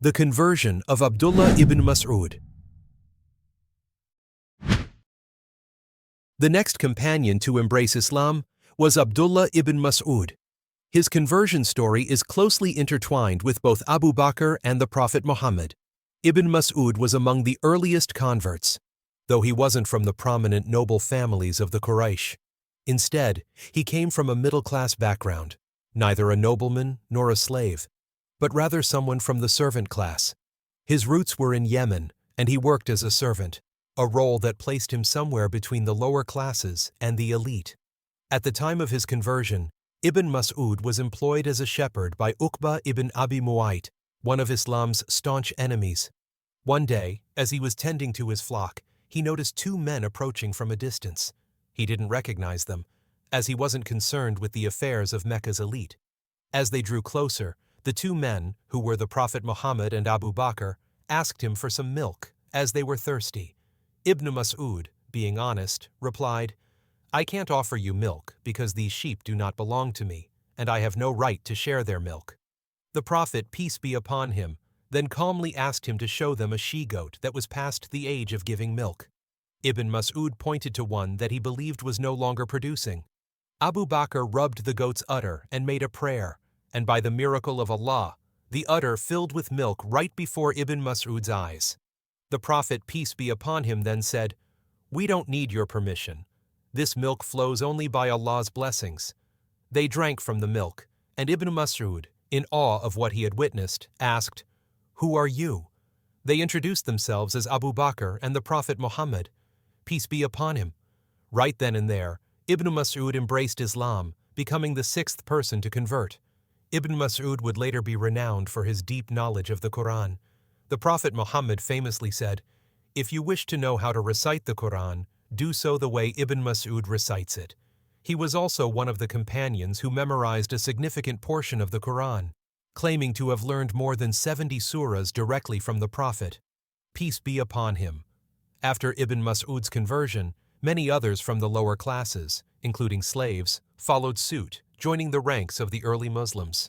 The conversion of Abdullah ibn Masood. The next companion to embrace Islam was Abdullah ibn Masood. His conversion story is closely intertwined with both Abu Bakr and the Prophet Muhammad. Ibn Masood was among the earliest converts, though he wasn't from the prominent noble families of the Quraysh. Instead, he came from a middle-class background, neither a nobleman nor a slave, but rather someone from the servant class. His roots were in Yemen, and he worked as a servant, a role that placed him somewhere between the lower classes and the elite. At the time of his conversion, Ibn Masood was employed as a shepherd by Uqba ibn Abi Mu'ayt, one of Islam's staunch enemies. One day, as he was tending to his flock, he noticed two men approaching from a distance. He didn't recognize them, as he wasn't concerned with the affairs of Mecca's elite. As they drew closer, the two men, who were the Prophet Muhammad and Abu Bakr, asked him for some milk, as they were thirsty. Ibn Masood, being honest, replied, "I can't offer you milk because these sheep do not belong to me, and I have no right to share their milk." The Prophet, peace be upon him, then calmly asked him to show them a she-goat that was past the age of giving milk. Ibn Masood pointed to one that he believed was no longer producing. Abu Bakr rubbed the goat's udder and made a prayer, and by the miracle of Allah, the udder filled with milk right before Ibn Masood's eyes. The Prophet, peace be upon him, then said, "We don't need your permission. This milk flows only by Allah's blessings." They drank from the milk, and Ibn Masood, in awe of what he had witnessed, asked, "Who are you?" They introduced themselves as Abu Bakr and the Prophet Muhammad, peace be upon him. Right then and there, Ibn Masood embraced Islam, becoming the sixth person to convert. Ibn Masood would later be renowned for his deep knowledge of the Quran. The Prophet Muhammad famously said, "If you wish to know how to recite the Quran, do so the way Ibn Masood recites it." He was also one of the companions who memorized a significant portion of the Quran, claiming to have learned more than 70 surahs directly from the Prophet, peace be upon him. After Ibn Masood's conversion, many others from the lower classes, including slaves, followed suit, joining the ranks of the early Muslims.